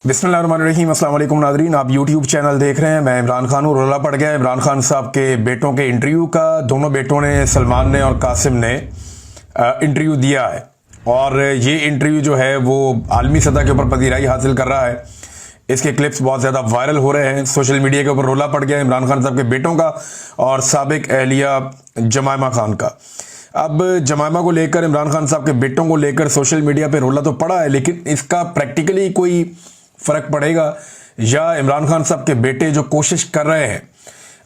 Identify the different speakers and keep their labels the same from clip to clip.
Speaker 1: बिस्मिल्लाहिर्रहमानिर्रहीम। अस्सलाम वालेकुम नाज़रीन, आप यूट्यूब चैनल देख रहे हैं। मैं इमरान खान हूँ। रोला पड़ गया इमरान खान साहब के बेटों के इंटरव्यू का। दोनों बेटों ने, सलमान ने और कासिम ने इंटरव्यू दिया है और ये इंटरव्यू जो है वो आलमी सतह के ऊपर पजीराई हासिल कर रहा है। इसके क्लिप्स बहुत ज़्यादा वायरल हो रहे हैं सोशल मीडिया के ऊपर। रोला पड़ गया इमरान खान साहब के बेटों का और साबिक एहलिया जमायमा खान का। अब जमायमा को लेकर, इमरान खान साहब के बेटों को लेकर सोशल मीडिया पे रोला तो पड़ा है, लेकिन इसका प्रैक्टिकली कोई फर्क पड़ेगा या इमरान खान साहब के बेटे जो कोशिश कर रहे हैं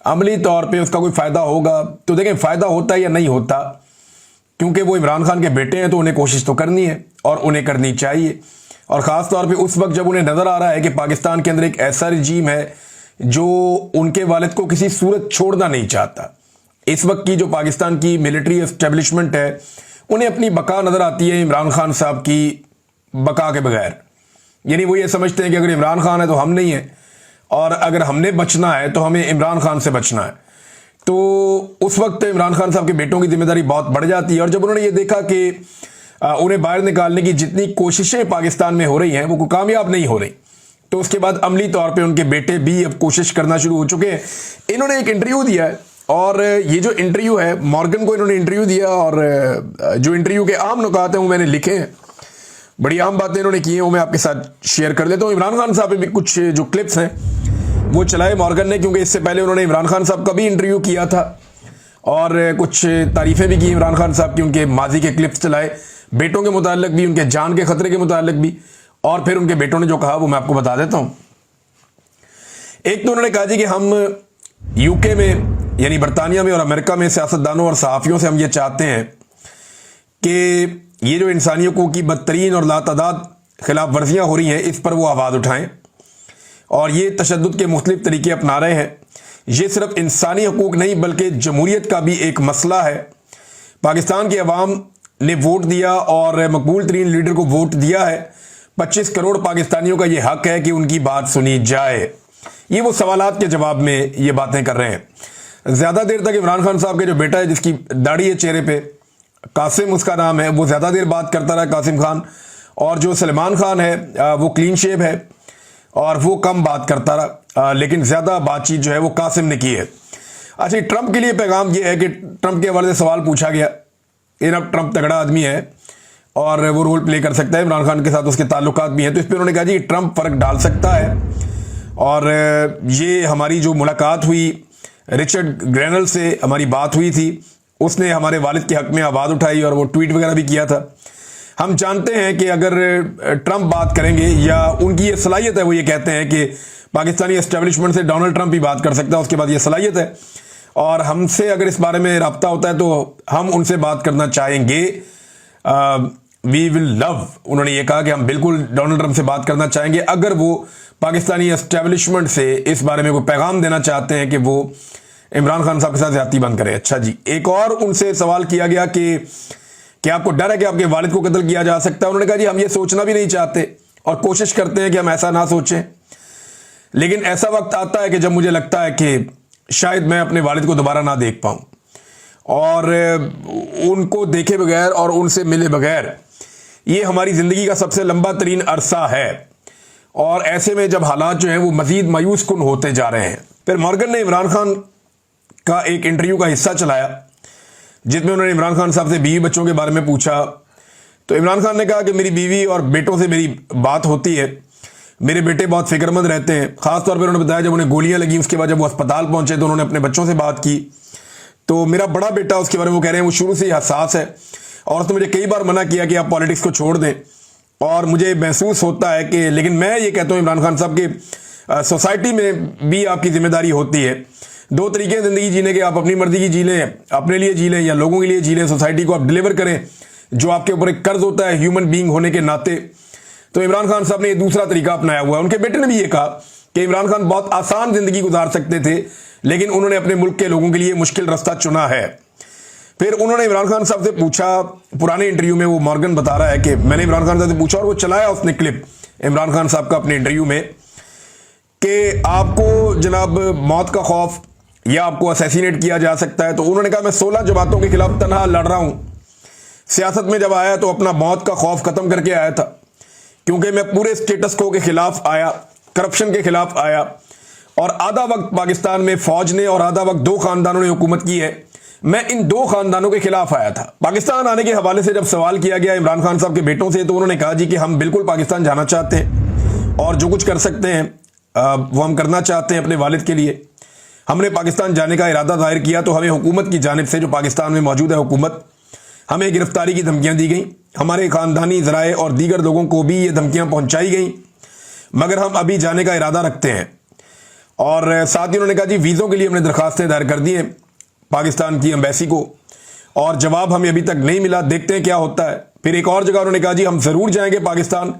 Speaker 1: अमली तौर पे उसका कोई फायदा होगा? तो देखें, फायदा होता है या नहीं होता, क्योंकि वो इमरान खान के बेटे हैं तो उन्हें कोशिश तो करनी है और उन्हें करनी चाहिए। और ख़ास तौर पे उस वक्त जब उन्हें नज़र आ रहा है कि पाकिस्तान के अंदर एक ऐसा रजीम है जो उनके वालिद को किसी सूरत छोड़ना नहीं चाहता। इस वक्त की जो पाकिस्तान की मिलिट्री एस्टेब्लिशमेंट है उन्हें अपनी बका नज़र आती है इमरान खान साहब की बका के बगैर। यानी वो ये समझते हैं कि अगर इमरान खान है तो हम नहीं हैं, और अगर हमने बचना है तो हमें इमरान खान से बचना है। तो उस वक्त इमरान खान साहब के बेटों की जिम्मेदारी बहुत बढ़ जाती है। और जब उन्होंने ये देखा कि उन्हें बाहर निकालने की जितनी कोशिशें पाकिस्तान में हो रही हैं वो कामयाब नहीं हो रही, तो उसके बाद अमली तौर पे उनके बेटे भी अब कोशिश करना शुरू हो चुके हैं। इन्होंने एक इंटरव्यू दिया है और ये जो इंटरव्यू है, मॉर्गन को इन्होंने इंटरव्यू दिया और जो इंटरव्यू के आम नुकात हैं वो मैंने लिखे हैं। बड़ी आम बातें इन्होंने की हैं, वो मैं आपके साथ शेयर कर देता हूँ। इमरान खान साहब पे भी कुछ जो क्लिप्स हैं वो चलाए मॉर्गन ने, क्योंकि इससे पहले उन्होंने इमरान खान साहब का भी इंटरव्यू किया था और कुछ तारीफ़ें भी की इमरान खान साहब की। उनके माजी के क्लिप्स चलाए, बेटों के मुताल्लिक भी, उनके जान के खतरे के मुताल्लिक भी, और फिर उनके बेटों ने जो कहा वो मैं आपको बता देता हूँ। एक तो उन्होंने कहा जी कि हम यूके में, यानी बरतानिया में और अमेरिका में सियासतदानों और सहाफ़ियों से हम ये चाहते हैं कि ये जो इंसानी हकूक़ की बदतरीन और लातादाद खिलाफ वर्जियाँ हो रही हैं इस पर वो आवाज़ उठाएं। और ये तशद्दुद के मुख्तलिफ तरीके अपना रहे हैं। ये सिर्फ इंसानी हकूक़ नहीं बल्कि जमहूरियत का भी एक मसला है। पाकिस्तान की अवाम ने वोट दिया और मकबूल तरीन लीडर को वोट दिया है। 25 करोड़ पाकिस्तानियों का ये हक है कि उनकी बात सुनी जाए। ये वो सवालात के जवाब में ये बातें कर रहे हैं। ज़्यादा देर तक इमरान खान साहब के जो बेटा है जिसकी दाढ़ी है चेहरे पे, कासिम उसका नाम है, वो ज़्यादा देर बात करता रहा, कासिम खान। और जो सलमान खान है वो क्लीन शेव है और वो कम बात करता रहा, लेकिन ज़्यादा बातचीत जो है वो कासिम ने की है। अच्छा, ट्रंप के लिए पैगाम ये है कि ट्रंप के हवाले से सवाल पूछा गया। अब ट्रंप तगड़ा आदमी है और वो रोल प्ले कर सकता है, इमरान खान के साथ उसके ताल्लुकात भी हैं, तो इस पर उन्होंने कहा जी ट्रंप फ़र्क डाल सकता है। और ये हमारी जो मुलाकात हुई रिचर्ड ग्रेनल से, हमारी बात हुई थी, उसने हमारे वालिद के हक़ में आवाज़ उठाई और वो ट्वीट वगैरह भी किया था। हम जानते हैं कि अगर ट्रंप बात करेंगे, या उनकी ये सलाहियत है, वो ये कहते हैं कि पाकिस्तानी एस्टेब्लिशमेंट से डोनाल्ड ट्रंप ही बात कर सकता है, उसके बाद ये सलाहियत है। और हमसे अगर इस बारे में रब्ता होता है तो हम उनसे बात करना चाहेंगे। वी विल लव, उन्होंने ये कहा कि हम बिल्कुल डोनाल्ड ट्रंप से बात करना चाहेंगे अगर वो पाकिस्तानी एस्टेब्लिशमेंट से इस बारे में कोई पैगाम देना चाहते हैं कि वो इमरान खान साहब के साथ ज्यादती बंद करें। अच्छा जी, एक और उनसे सवाल किया गया कि आपको डर है कि आपके वालिद को कत्ल किया जा सकता है? उन्होंने कहा जी हम ये सोचना भी नहीं चाहते और कोशिश करते हैं कि हम ऐसा ना सोचें, लेकिन ऐसा वक्त आता है कि जब मुझे लगता है कि शायद मैं अपने वालिद को दोबारा ना देख पाऊं, और उनको देखे बगैर और उनसे मिले बगैर ये हमारी ज़िंदगी का सबसे लंबा तरीन अरसा है। और ऐसे में जब हालात जो हैं वो मज़ीद मायूस कुन होते जा रहे हैं। फिर मॉर्गन ने इमरान खान का एक इंटरव्यू का हिस्सा चलाया जिसमें उन्होंने इमरान खान साहब से बीवी बच्चों के बारे में पूछा। तो इमरान खान ने कहा कि मेरी बीवी और बेटों से मेरी बात होती है, मेरे बेटे बहुत फिक्रमंद रहते हैं। ख़ास तौर पर उन्होंने बताया जब उन्हें गोलियां लगी उसके बाद जब वो अस्पताल पहुंचे तो उन्होंने अपने बच्चों से बात की। तो मेरा बड़ा बेटा, उसके बारे में वो कह रहे हैं, वो शुरू से ही हसास है और उसने मुझे कई बार मना किया कि आप पॉलिटिक्स को छोड़ दें, और मुझे महसूस होता है कि, लेकिन मैं ये कहता हूँ इमरान खान साहब की सोसाइटी में भी आपकी जिम्मेदारी होती है। दो तरीके हैं ज़िंदगी जीने के, आप अपनी मर्जी की जी लें, अपने लिए जी लें, या लोगों के लिए जी लें। सोसाइटी को आप डिलीवर करें जो आपके ऊपर एक कर्ज होता है ह्यूमन बीइंग होने के नाते। तो इमरान खान साहब ने ये दूसरा तरीका अपनाया हुआ है। उनके बेटे ने भी ये कहा कि इमरान खान बहुत आसान ज़िंदगी गुजार सकते थे, लेकिन उन्होंने अपने मुल्क के लोगों के लिए मुश्किल रास्ता चुना है। फिर उन्होंने इमरान खान साहब से पूछा, पुराने इंटरव्यू में वो मॉर्गन बता रहा है कि मैंने इमरान खान साहब से पूछा और वो चलाया उसने क्लिप इमरान खान साहब का अपने इंटरव्यू में, कि आपको जनाब मौत का खौफ या आपको असैसिनेट किया जा सकता है? तो उन्होंने कहा मैं 16 जमातों के खिलाफ तनहा लड़ रहा हूं। सियासत में जब आया तो अपना मौत का खौफ खत्म करके आया था, क्योंकि मैं पूरे स्टेटस को के खिलाफ आया, करप्शन के खिलाफ आया, और आधा वक्त पाकिस्तान में फौज ने और आधा वक्त 2 खानदानों ने हुकूमत की है। मैं इन 2 खानदानों के खिलाफ आया था। पाकिस्तान आने के हवाले से जब सवाल किया गया इमरान खान साहब के बेटों से, तो उन्होंने कहा जी कि हम बिल्कुल पाकिस्तान जाना चाहते हैं और जो कुछ कर सकते हैं वो हम करना चाहते हैं अपने वालिद के लिए। हमने पाकिस्तान जाने का इरादा जाहिर किया तो हमें हुकूमत की जानिब से, जो पाकिस्तान में मौजूद है हुकूमत, हमें गिरफ्तारी की धमकियां दी गई। हमारे खानदानी ज़राए और दीगर लोगों को भी ये धमकियां पहुंचाई गई, मगर हम अभी जाने का इरादा रखते हैं। और साथ ही उन्होंने कहा जी वीज़ों के लिए हमने दरखास्तें दायर कर दी हैं पाकिस्तान की एम्बेसी को, और जवाब हमें अभी तक नहीं मिला, देखते हैं क्या होता है। फिर एक और जगह उन्होंने कहा जी हम ज़रूर जाएंगे पाकिस्तान,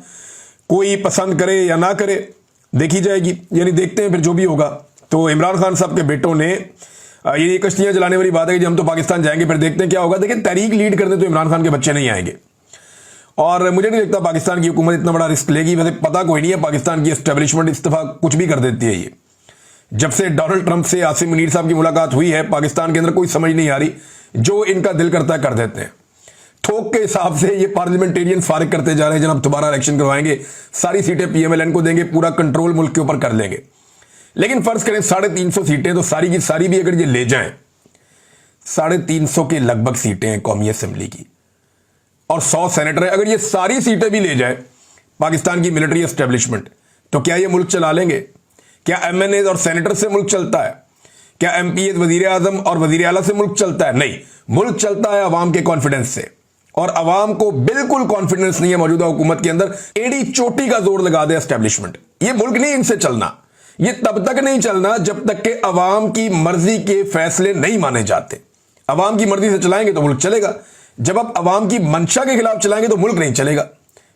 Speaker 1: कोई पसंद करे या ना करे देखी जाएगी, यानी देखते हैं फिर जो भी होगा। तो इमरान खान साहब के बेटों ने ये कश्तियां जलाने वाली बात है कि हम तो पाकिस्तान जाएंगे फिर देखते हैं क्या होगा। देखिए, तहरीक लीड करने तो इमरान खान के बच्चे नहीं आएंगे, और मुझे नहीं लगता पाकिस्तान की हुकूमत इतना बड़ा रिस्क लेगी। वैसे पता कोई नहीं है, पाकिस्तान की एस्टेब्लिशमेंट इस दफा कुछ भी कर देती है। ये जब से डोनाल्ड ट्रंप से आसिम मुनीर साहब की मुलाकात हुई है, पाकिस्तान के अंदर कोई समझ नहीं आ रही, जो इनका दिल करता है कर देते हैं। थोक के हिसाब से ये पार्लियामेंटेरियन फारिग करते जा रहे हैं, जनाब दोबारा इलेक्शन करवाएंगे, सारी सीटें पीएमएलएन को देंगे, पूरा कंट्रोल मुल्क के ऊपर कर लेंगे। लेकिन फर्ज करें 350 सीटें, तो सारी की सारी भी अगर ये ले जाएं, 350 के लगभग सीटें हैं कौमी असेंबली की, और 100 सेनेटर है। अगर ये सारी सीटें भी ले जाए पाकिस्तान की मिलिट्री एस्टेब्लिशमेंट, तो क्या ये मुल्क चला लेंगे? क्या एमएनए और सेनेटर से मुल्क चलता है? क्या एमपीए वजीर आजम और वजीर आला से मुल्क चलता है? नहीं, मुल्क चलता है अवाम के कॉन्फिडेंस से, और अवाम को बिल्कुल कॉन्फिडेंस नहीं है मौजूदा हुकूमत के अंदर। एड़ी चोटी का जोर लगा दे एस्टेब्लिशमेंट, ये मुल्क नहीं इनसे चलना। ये तब तक नहीं चलना जब तक कि अवाम की मर्जी के फैसले नहीं माने जाते। अवाम की मर्जी से चलाएंगे तो मुल्क चलेगा, जब आप अवाम की मंशा के खिलाफ चलाएंगे तो मुल्क नहीं चलेगा।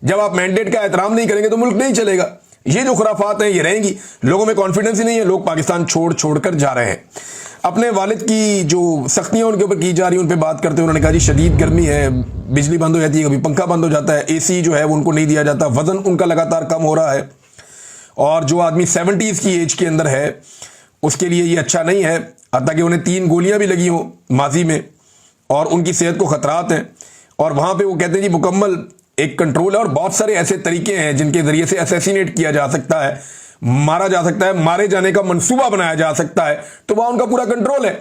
Speaker 1: जब आप मैंडेट का एहतराम नहीं करेंगे तो मुल्क नहीं चलेगा। ये जो खुराफात हैं ये रहेंगी, लोगों में कॉन्फिडेंस ही नहीं है, लोग पाकिस्तान छोड़ छोड़कर जा रहे हैं। अपने वालिद की जो सख्तियां उनके ऊपर की जा रही हैं उन पर बात करते हुए उन्होंने कहा जी शदीद गर्मी है, बिजली बंद हो जाती है, कभी पंखा बंद हो जाता है, एसी जो है वो उनको नहीं दिया जाता, वजन उनका लगातार कम हो रहा है, और जो आदमी 70s की एज के अंदर है उसके लिए ये अच्छा नहीं है, हत्ता कि उन्हें 3 गोलियां भी लगी हों माजी में और उनकी सेहत को खतरात हैं। और वहां पे वो कहते हैं जी मुकम्मल एक कंट्रोल है, और बहुत सारे ऐसे तरीके हैं जिनके जरिए से असैसिनेट किया जा सकता है, मारा जा सकता है, मारे जाने का मंसूबा बनाया जा सकता है, तो वहां उनका पूरा कंट्रोल है।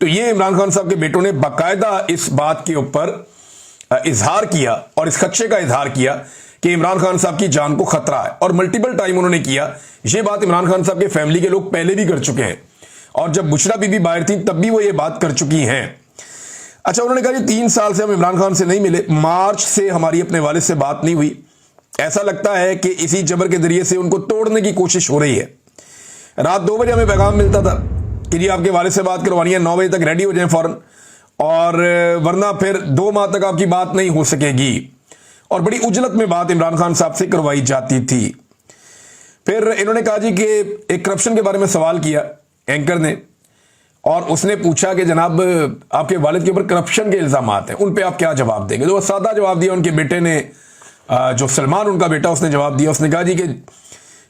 Speaker 1: तो ये इमरान खान साहब के बेटों ने बाकायदा इस बात के ऊपर इजहार किया और इस खदशे का इजहार किया कि इमरान खान साहब की जान को खतरा है, और मल्टीपल टाइम उन्होंने किया। ये बात इमरान खान साहब के फैमिली के लोग पहले भी कर चुके हैं, और जब बुशरा बीबी बाहर थी तब भी वो ये बात कर चुकी हैं। अच्छा, उन्होंने कहा कि 3 साल से हम इमरान खान से नहीं मिले, मार्च से हमारी अपने वालिद से बात नहीं हुई। ऐसा लगता है कि इसी जबर के जरिए से उनको तोड़ने की कोशिश हो रही है। रात 2 बजे हमें पैगाम मिलता था कि जी आपके वालिद से बात करवानी है, 9 बजे तक रेडी हो जाएं फौरन, और वरना फिर 2 माह तक आपकी बात नहीं हो सकेगी। और बड़ी उजलत में बात इमरान खान साहब से करवाई जाती थी। फिर इन्होंने कहा जी कि एक करप्शन के बारे में सवाल किया एंकर ने, और उसने पूछा कि जनाब आपके वालिद के ऊपर करप्शन के इल्जाम हैं, उन पे आप क्या जवाब देंगे? तो वो सादा जवाब दिया उनके बेटे ने, जो सलमान उनका बेटा, उसने जवाब दिया। उसने कहा जी कि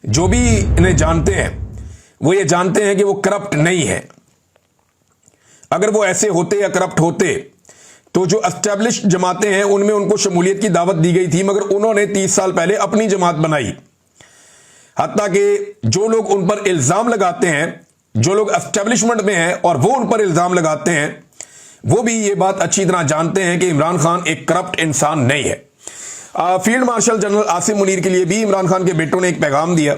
Speaker 1: जो भी इन्हें जानते हैं वो ये जानते हैं कि वो करप्ट नहीं है। अगर वो ऐसे होते या करप्ट होते तो जो एस्टेब्लिश्ड जमातें हैं उनमें उनको शमूलियत की दावत दी गई थी, मगर उन्होंने 30 साल पहले अपनी जमात बनाई। हत्ता कि जो लोग उन पर इल्जाम लगाते हैं, जो लोग एस्टेब्लिशमेंट में हैं और वो उन पर इल्जाम लगाते हैं, वो भी ये बात अच्छी तरह जानते हैं कि इमरान खान एक करप्ट इंसान नहीं है। Field marshal general Asim Munir के लिए भी इमरान खान के बेटों ने एक पैगाम दिया,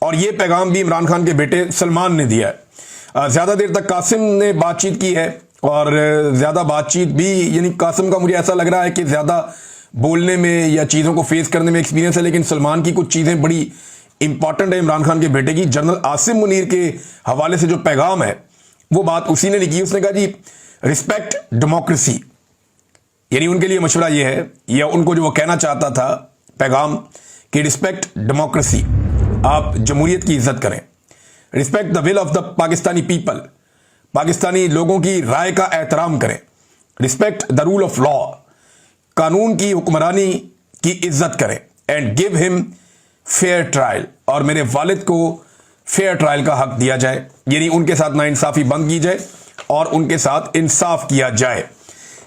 Speaker 1: और ये पैगाम भी इमरान खान के बेटे सलमान ने दिया है। ज़्यादा देर तक कासिम ने बातचीत की है, और ज़्यादा बातचीत भी, यानी कासिम का मुझे ऐसा लग रहा है कि ज़्यादा बोलने में या चीज़ों को फेस करने में एक्सपीरियंस है, लेकिन सलमान की कुछ चीज़ें बड़ी इंपॉर्टेंट है इमरान खान के बेटे की। जनरल आसिम मुनीर के हवाले से जो पैगाम है वो बात उसी ने लिखी। उसने कहा जी रिस्पेक्ट डेमोक्रेसी, यानी उनके लिए मशवरा ये है, या उनको जो वो कहना चाहता था पैगाम, कि रिस्पेक्ट डेमोक्रेसी, आप जमहूरियत की इज्जत करें। Respect the will of the Pakistani people, Pakistani लोगों की राय का एहतराम करें। Respect the rule of law, कानून की हुक्मरानी की इज्जत करें। And give him fair trial, और मेरे वालिद को फेयर ट्रायल का हक दिया जाए, यानी उनके साथ नाइंसाफी बंद की जाए और उनके साथ इंसाफ किया जाए।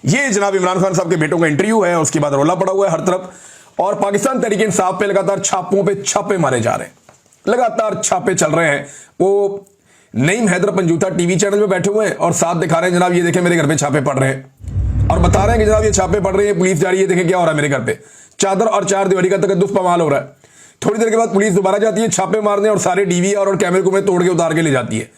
Speaker 1: ये जनाब इमरान खान साहब के बेटों का इंटरव्यू है, उसके बाद रोला पड़ा हुआ है हर तरफ। और पाकिस्तान तहरीक इंसाफ पे लगातार छापों पे छापे मारे जा रहे हैं, लगातार छापे चल रहे हैं। वो नईम हैदर पंजूथा टीवी चैनल में बैठे हुए हैं और साथ दिखा रहे हैं, जनाब ये देखें मेरे घर पे छापे पड़ रहे हैं, और बता रहे हैं कि जनाब ये छापे पड़ रहे हैं, पुलिस जा रही है, देखें क्या हो रहा है मेरे घर पे, चादर और चार दीवारी का तकद्दुस पमाल हो रहा है। थोड़ी देर के बाद पुलिस दोबारा जाती है छापे मारने और सारे डीवीआर और कैमरे को में तोड़ के उतार के ले जाती है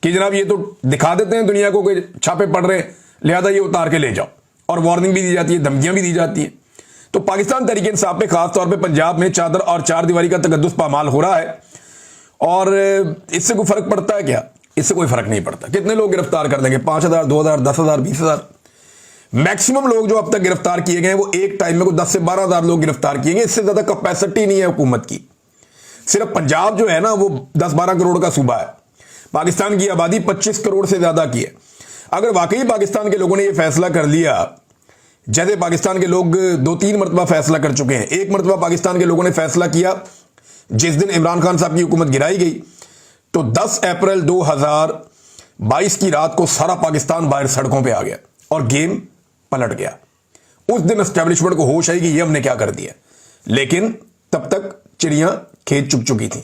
Speaker 1: कि जनाब ये तो दिखा देते हैं दुनिया को कि छापे पड़ रहे हैं, लिहाजा ये उतार के ले जाओ, और वार्निंग भी दी जाती है, धमकियां भी दी जाती है। तो पाकिस्तान तहरीक इंसाफ पे खासतौर पर पंजाब में चादर और चार दीवारी का तकद्दुस पामाल हो रहा है, और इससे कोई फर्क पड़ता है क्या? इससे कोई फर्क नहीं पड़ता। कितने लोग गिरफ्तार कर देंगे? 5,000, 2,000, 10,000, 20,000? मैक्सिमम लोग जो अब तक गिरफ्तार किए गए वो एक टाइम में को 10 से 12,000 लोग गिरफ्तार किए गए। इससे ज्यादा कैपेसिटी नहीं है हुकूमत की। सिर्फ पंजाब जो है ना वो 10-12 करोड़ का सूबा है, पाकिस्तान की आबादी 25 करोड़ से ज्यादा की है। अगर वाकई पाकिस्तान के लोगों ने यह फैसला कर लिया, जैसे पाकिस्तान के लोग 2-3 मरतबा फैसला कर चुके हैं, एक मरतबा पाकिस्तान के लोगों ने फैसला किया जिस दिन इमरान खान साहब की हुकूमत गिराई गई, तो 10 अप्रैल 2022 की रात को सारा पाकिस्तान बाहर सड़कों पे आ गया और गेम पलट गया। उस दिन एस्टेब्लिशमेंट को होश आई कि ये हमने क्या कर दिया, लेकिन तब तक चिड़ियां खेत चुक चुकी थी।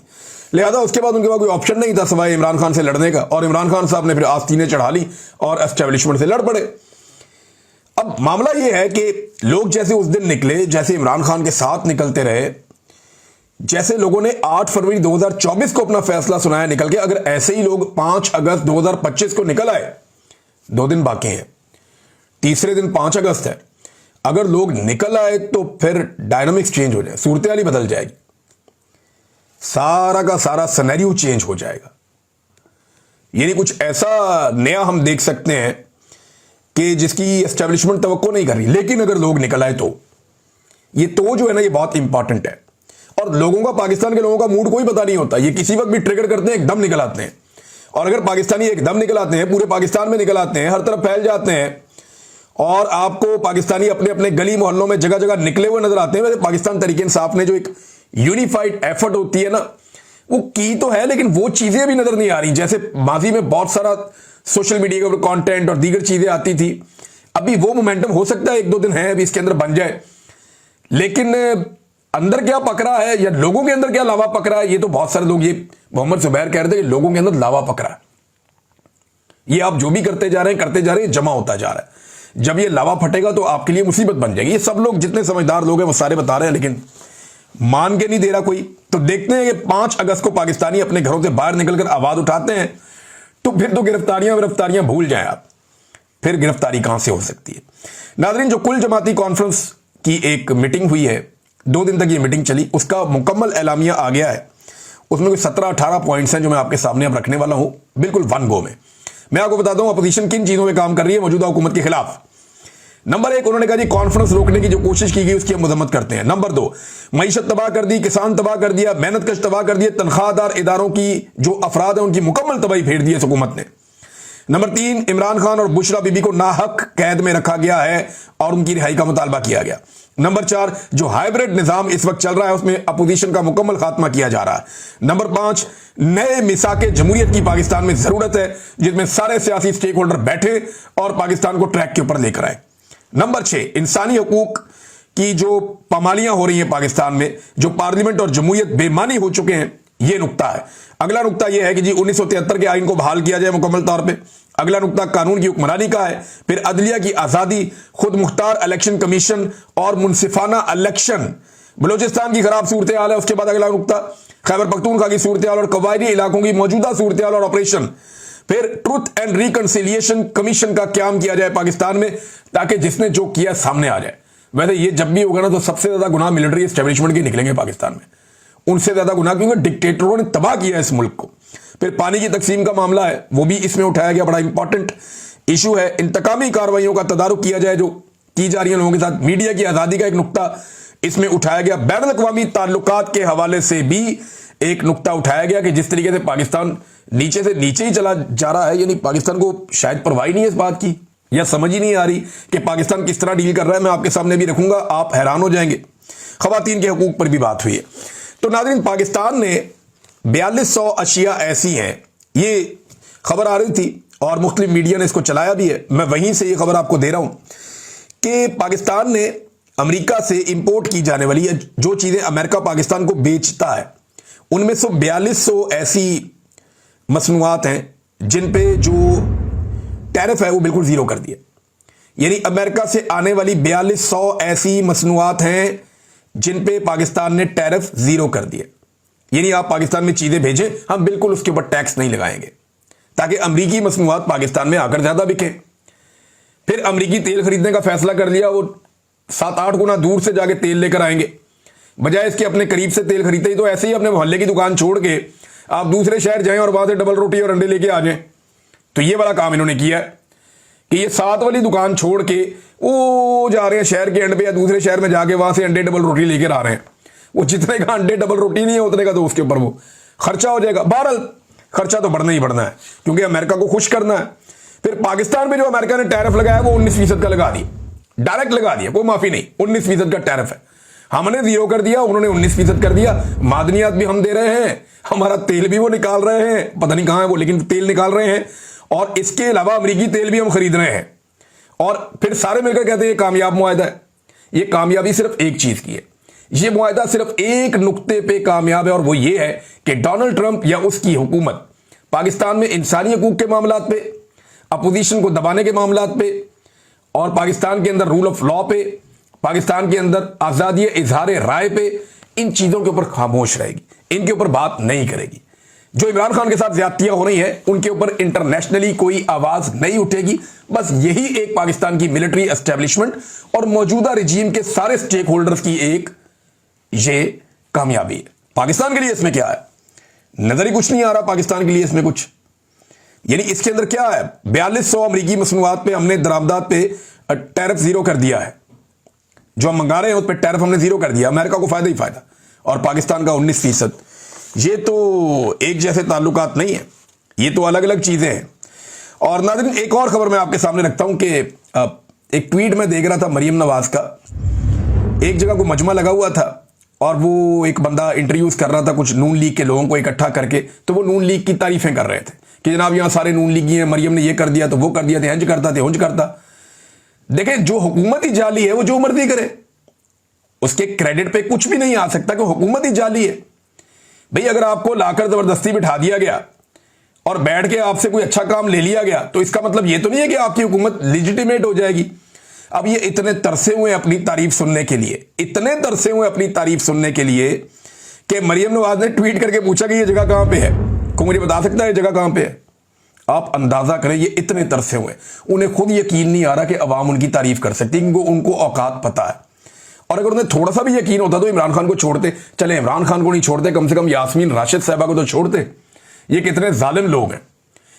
Speaker 1: लिहाजा उसके बाद उनके पास कोई ऑप्शन नहीं था सिवाय इमरान खान से लड़ने का, और इमरान खान साहब ने फिर आस्तीनें चढ़ा ली और एस्टेब्लिशमेंट से लड़ पड़े। अब मामला यह है कि लोग जैसे उस दिन निकले, जैसे इमरान खान के साथ निकलते रहे, जैसे लोगों ने 8 फरवरी 2024 को अपना फैसला सुनाया निकल के, अगर ऐसे ही लोग 5 अगस्त 2025 को निकल आए, 2 दिन बाकी हैं, तीसरे दिन 5 अगस्त है, अगर लोग निकल आए तो फिर डायनामिक्स चेंज हो जाए, सूरत हाल ही बदल जाएगी, सारा का सारा सिनेरियो चेंज हो जाएगा। यानी कुछ ऐसा नया हम देख सकते हैं कि जिसकी एस्टेब्लिशमेंट तवक्को नहीं कर रही। लेकिन अगर लोग निकल आए तो ये तो जो है ना, ये बहुत इंपॉर्टेंट है। और लोगों का, पाकिस्तान के लोगों का मूड कोई पता नहीं होता, ये किसी वक्त भी ट्रिगर करते हैं, एकदम निकल आते हैं। और अगर पाकिस्तानी एकदम निकल आते हैं, पूरे पाकिस्तान में निकल आते हैं, हर तरफ फैल जाते हैं, और आपको पाकिस्तानी अपने अपने गली मोहल्लों में जगह जगह निकले हुए नजर आते हैं। वैसे पाकिस्तान तहरीक इंसाफ ने जो एक यूनिफाइड एफर्ट होती है ना, वो की तो है, लेकिन वो चीजें भी नजर नहीं आ रही। जैसे माजी में बहुत सारा सोशल मीडिया के ऊपर कंटेंट और दीगर चीजें आती थी, अभी वो मोमेंटम हो सकता है 1-2 दिन है अभी इसके अंदर बन जाए, लेकिन अंदर क्या पक रहा है या लोगों के अंदर क्या लावा पक रहा है, ये तो बहुत सारे लोग, ये मोहम्मद जुबैर कह रहे थे कि लोगों के अंदर लावा पक रहा है। ये आप जो भी करते जा रहे हैं, जमा होता जा रहा है। जब ये लावा फटेगा तो आपके लिए मुसीबत बन जाएगी। ये सब लोग, जितने समझदार लोग हैं वो सारे बता रहे हैं, लेकिन मान के नहीं दे रहा कोई। तो देखते हैं कि 5 अगस्त को पाकिस्तानी अपने घरों से बाहर निकलकर आवाज उठाते हैं, तो फिर तो गिरफ्तारियां भूल जाएं आप, फिर गिरफ्तारी कहां से हो सकती है। नाज़रीन, जो कुल जमाती कॉन्फ्रेंस की एक मीटिंग हुई है, 2 दिन तक ये मीटिंग चली, उसका मुकम्मल एलामिया आ गया है। उसमें कोई 17-18 पॉइंट्स हैं जो मैं आपके सामने अब रखने वाला हूं, बिल्कुल वन गो में। मैं आपको बताता हूं अपोजिशन किन चीजों में काम कर रही है मौजूदा हुकूमत के खिलाफ। नंबर 1, उन्होंने कहा जी कॉन्फ्रेंस रोकने की जो कोशिश की गई उसकी हम मजम्मत करते हैं। नंबर 2, मईशत तबाह कर दी, किसान तबाह कर दिया, मेहनत कश तबाह कर दिए, तनख्वाहदार इदारों की जो अफराद है उनकी मुकम्मल तबाही फेर दी है हुकूमत ने। नंबर 3, इमरान खान और बुशरा बीबी को नाहक कैद में रखा गया है और उनकी रिहाई का मुतालबा किया गया। नंबर 4, जो हाइब्रिड निजाम इस वक्त चल रहा है उसमें अपोजिशन का मुकम्मल खात्मा किया जा रहा है। नंबर 5, नए मिसाके जमहूरियत की पाकिस्तान में जरूरत है, जिसमें सारे सियासी स्टेक होल्डर बैठे और पाकिस्तान को ट्रैक के ऊपर लेकर आए। नंबर 6, इंसानी हकूक की जो पामालियां हो रही हैं पाकिस्तान में, जो पार्लियामेंट और जमहूरियत बेमानी हो चुके हैं, यह नुक्ता है। अगला नुक्ता यह है कि जी 1973 के आइन को बहाल किया जाए मुकम्मल तौर पे। अगला नुक्ता कानून की हुक्मरानी का है। फिर अदलिया की आजादी, खुद मुख्तार इलेक्शन कमीशन और मुनसिफाना इलेक्शन। बलोचिस्तान की खराब सूरत हाल है, उसके बाद अगला नुक्ता खैबर पख्तूनख्वा की सूरत हाल और कबायली इलाकों की मौजूदा सूरत हाल और ऑपरेशन। फिर ट्रुथ एंड रिकंसिलिएशन कमीशन का क्याम किया जाए पाकिस्तान में, ताकि जिसने जो किया सामने आ जाए। वैसे ये जब भी होगा ना तो सबसे ज्यादा गुनाह मिलिट्री एस्टेब्लिशमेंट के निकलेंगे पाकिस्तान में, उनसे ज्यादा गुनाह, क्योंकि डिक्टेटरों ने तबाह किया इस मुल्क को। फिर पानी की तकसीम का मामला है, वो भी इसमें उठाया गया, बड़ा इंपॉर्टेंट इशू है। इंतकामी कार्रवाइयों का तदारुक किया जाए जो की जा रही है लोगों के साथ। मीडिया की आजादी का एक नुक्ता इसमें उठाया गया। बैनुल अक़वामी ताल्लुकात के हवाले से भी एक नुक्ता उठाया गया कि जिस तरीके से पाकिस्तान नीचे से नीचे ही चला जा रहा है, यानी पाकिस्तान को शायद परवाह नहीं है इस बात की, या समझ ही नहीं आ रही कि पाकिस्तान किस तरह डील कर रहा है। मैं आपके सामने भी रखूंगा, आप हैरान हो जाएंगे। खवातीन के हकूक पर भी बात हुई है। तो नाज़रीन, पाकिस्तान ने 4200 अशिया ऐसी हैं, ये खबर आ रही थी और मुख्तलिफ मीडिया ने इसको चलाया भी है। मैं वहीं से ये खबर आपको दे रहा हूं कि पाकिस्तान ने अमेरिका से इंपोर्ट की जाने वाली जो चीजें अमेरिका पाकिस्तान को बेचता है, उनमें से 4200 ऐसी मसनूआत हैं जिन पे जो टैरिफ है वो बिल्कुल जीरो कर दिया। यानी अमेरिका से आने वाली 4200 ऐसी मसनूआत हैं जिन पे पाकिस्तान ने टैरिफ जीरो कर दिया। यानी आप पाकिस्तान में चीजें भेजें, हम बिल्कुल उसके ऊपर टैक्स नहीं लगाएंगे, ताकि अमरीकी मसनूआत पाकिस्तान में आकर ज्यादा बिके। फिर अमरीकी तेल खरीदने का फैसला कर लिया, वो 7-8 गुना दूर से जाके तेल लेकर आएंगे, बजाय इसके अपने करीब से तेल खरीदते ही तो ऐसे ही अपने मोहल्ले की दुकान छोड़ के आप दूसरे शहर जाएं और वहां से डबल रोटी और अंडे लेके आ जाएं। तो ये वाला काम इन्होंने किया है कि ये 7 वाली दुकान छोड़ के वो जा रहे हैं शहर के एंड पे या दूसरे शहर में जाके वहां से अंडे डबल रोटी लेकर आ रहे हैं। वो जितने का अंडे डबल रोटी नहीं है उतने का तो उसके ऊपर वो खर्चा हो जाएगा। बहरहाल खर्चा तो बढ़ना ही बढ़ना है, क्योंकि अमेरिका को खुश करना है। फिर पाकिस्तान में जो अमेरिका ने टैरिफ लगाया वो 19% का लगा दिया, डायरेक्ट लगा दिया, कोई माफी नहीं, 19% का टैरिफ है। हमने 0 कर दिया, उन्होंने 19% कर दिया। मादनियात भी हम दे रहे हैं, हमारा तेल भी वो निकाल रहे हैं, पता नहीं कहां है वो, लेकिन तेल निकाल रहे हैं। और इसके अलावा अमेरिकी तेल भी हम खरीद रहे हैं। और फिर सारे मिलकर कहते हैं ये कामयाब मुआहदा है। ये कामयाबी सिर्फ एक चीज की है, ये मुआहदा सिर्फ एक नुक्ते पे कामयाब है, और वो ये है कि डोनाल्ड ट्रंप या उसकी हुकूमत पाकिस्तान में इंसानी हकूक के मामलात पे, अपोजिशन को दबाने के मामलात पे, और पाकिस्तान के अंदर रूल ऑफ लॉ पे, पाकिस्तान के अंदर आजादी इजहार राय पे, इन चीजों के ऊपर खामोश रहेगी, इनके ऊपर बात नहीं करेगी। जो इमरान खान के साथ ज्यादतियां हो रही हैं उनके ऊपर इंटरनेशनली कोई आवाज नहीं उठेगी। बस यही एक पाकिस्तान की मिलिट्री एस्टेब्लिशमेंट और मौजूदा रिजीम के सारे स्टेक होल्डर्स की एक ये कामयाबी है। पाकिस्तान के लिए इसमें क्या है, नजर ही कुछ नहीं आ रहा पाकिस्तान के लिए इसमें कुछ। यानी इसके अंदर क्या है, 4200 अमरीकी मसनूआत पे हमने दरामदात पे टैरिफ जीरो कर दिया है। जो हम मंगा रहे हैं उस पर टैरिफ हमने जीरो कर दिया, अमेरिका को फायदा ही फायदा, और पाकिस्तान का 19%। ये तो एक जैसे ताल्लुकात नहीं है, ये तो अलग अलग चीजें हैं। और नाज़रीन एक और खबर मैं आपके सामने रखता हूं कि एक ट्वीट में देख रहा था मरियम नवाज का, एक जगह को मजमा लगा हुआ था और वो एक बंदा इंटरव्यूज कर रहा था कुछ नून लीग के लोगों को इकट्ठा करके, तो वो नून लीग की तारीफें कर रहे थे कि जनाब यहां सारे नून लीगी हैं, मरियम ने ये कर दिया तो वो कर दिया, थे हंज करता थे हुंज करता। देखें, जो हुकूमत ही जाली है वो जो मर्जी करे, उसके क्रेडिट पे कुछ भी नहीं आ सकता कि हुकूमत ही जाली है। भाई अगर आपको लाकर जबरदस्ती बिठा दिया गया और बैठ के आपसे कोई अच्छा काम ले लिया गया तो इसका मतलब ये तो नहीं है कि आपकी हुकूमत लेजिटिमेट हो जाएगी। अब ये इतने तरसे हुए अपनी तारीफ सुनने के लिए, इतने तरसे हुए अपनी तारीफ सुनने के लिए कि मरियम नवाज ने ट्वीट करके पूछा कि ये जगह कहां पे है, को मुझे बता सकता है ये जगह कहां पे है। आप अंदाजा करें, ये इतने तरसे हुए, उन्हें खुद यकीन नहीं आ रहा कि अवाम उनकी तारीफ कर सकती, क्योंकि उनको औकात पता है। और अगर उन्हें थोड़ा सा भी यकीन होता तो इमरान खान को छोड़ते। चले इमरान खान को नहीं छोड़ते, कम से कम यास्मीन राशिद साहबा को तो छोड़ते। ये कितने जालिम लोग हैं,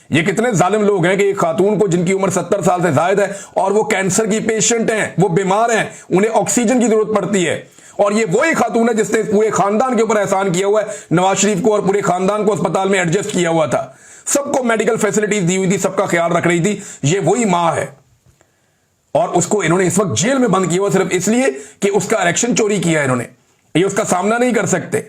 Speaker 1: ये कितने जालिम लोग हैं कि एक खातून को जिनकी उम्र 70 साल से ज्यादा है और वो कैंसर की पेशेंट हैं, वो बीमार हैं, उन्हें ऑक्सीजन की जरूरत पड़ती है, और ये वही खातून है जिसने पूरे खानदान के ऊपर एहसान किया हुआ है, नवाज शरीफ को और पूरे खानदान को अस्पताल में एडजस्ट किया हुआ था, सबको मेडिकल फैसिलिटीज दी हुई थी, सबका ख्याल रख रही थी। ये वही मां है, और उसको इन्होंने इस वक्त जेल में बंद किया हुआ सिर्फ इसलिए कि उसका इलेक्शन चोरी किया है इन्होंने। ये उसका सामना नहीं कर सकते,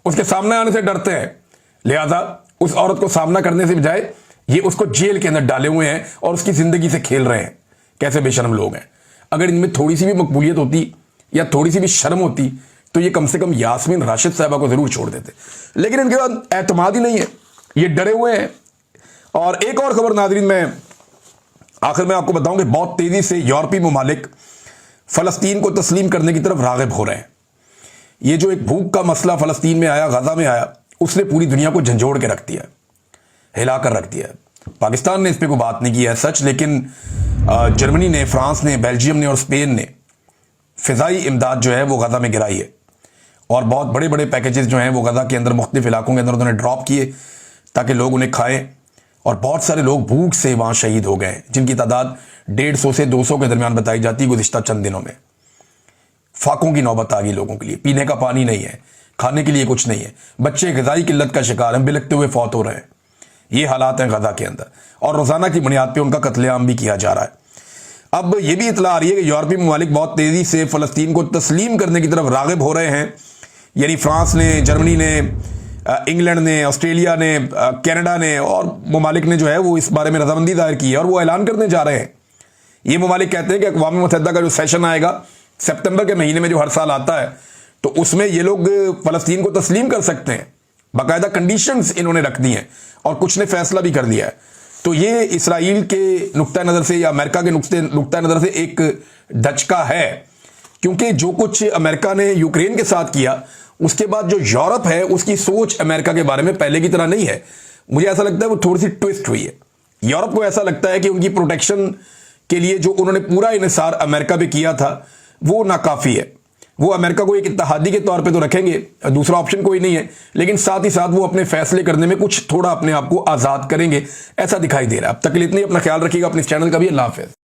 Speaker 1: उसके सामने आने से डरते हैं, लिहाजा उस औरत को सामना करने से बजाय ये उसको जेल के अंदर डाले हुए हैं और उसकी जिंदगी से खेल रहे हैं। कैसे बेशर्म लोग हैं। अगर इनमें थोड़ी सी भी मकबूलियत होती या थोड़ी सी भी शर्म होती तो ये कम से कम यास्मीन राशिद साहबा को जरूर छोड़ देते, लेकिन इनके बाद एतमाद ही नहीं है, ये डरे हुए हैं। और एक और खबर नाज़रीन, मैं आखिर में आपको बताऊं कि बहुत तेजी से यूरोपीय ममालिक फलस्तीन को तस्लीम करने की तरफ राग़िब हो रहे हैं। ये जो एक भूख का मसला फलस्तीन में आया, गाजा में आया, उसने पूरी दुनिया को झंझोड़ के रख दिया, हिलाकर रख दिया। पाकिस्तान ने इस पर कोई बात नहीं की है सच, लेकिन जर्मनी ने, फ्रांस ने, बेल्जियम ने और स्पेन ने फिजाई इमदाद जो है वो गाजा में गिराई है, और बहुत बड़े बड़े पैकेजेस जो हैं वो गाजा के अंदर मुख्तलिफ इलाकों के अंदर उन्होंने ड्रॉप किए ताकि लोग उन्हें खाएं, और बहुत सारे लोग भूख से वहां शहीद हो गए, जिनकी तादाद 150 से 200 के दरमियान बताई जाती है गुज़िश्ता चंद दिनों में। फाकों की नौबत आ गई लोगों के लिए, पीने का पानी नहीं है, खाने के लिए कुछ नहीं है, बच्चे ग़िज़ाई किल्लत का शिकार हैं, बिलखते हुए फौत हो रहे हैं। ये हालात हैं गाजा के अंदर, और रोज़ाना की बुनियाद पर उनका कत्लेआम भी किया जा रहा है। अब यह भी इतला आ रही है कि यूरोपीय ममालिक बहुत तेज़ी से फ़लस्तीन को तस्लीम करने की तरफ राग़िब हो रहे हैं। यानी फ्रांस ने, जर्मनी ने, इंग्लैंड ने, ऑस्ट्रेलिया ने, कनाडा ने और ममालिक ने जो है वो इस बारे में रजामंदी जाहिर की है, और वो ऐलान करने जा रहे हैं। ये ममालिक कहते हैं कि अक़वाम मुत्तहिदा का जो सेशन आएगा सितंबर के महीने में जो हर साल आता है, तो उसमें ये लोग फलस्तीन को तस्लीम कर सकते हैं। बाकायदा कंडीशंस इन्होंने रख दी हैं और कुछ ने फैसला भी कर दिया है। तो ये इसराइल के नुक्ता नज़र से या अमेरिका के नुक्ता नज़र से एक धचका है, क्योंकि जो कुछ अमेरिका ने यूक्रेन के साथ किया, उसके बाद जो यूरोप है उसकी सोच अमेरिका के बारे में पहले की तरह नहीं है। मुझे ऐसा लगता है वो थोड़ी सी ट्विस्ट हुई है। यूरोप को ऐसा लगता है कि उनकी प्रोटेक्शन के लिए जो उन्होंने पूरा इन्हिसार अमेरिका पे किया था वो नाकाफी है। वो अमेरिका को एक इत्तेहादी के तौर पे तो रखेंगे, दूसरा ऑप्शन कोई नहीं है, लेकिन साथ ही साथ वो अपने फैसले करने में कुछ थोड़ा अपने आप को आज़ाद करेंगे, ऐसा दिखाई दे रहा है। अब तक के लिए इतनी, अपना ख्याल रखिएगा, अपने इस चैनल का भी। अल्लाह हाफ़िज़।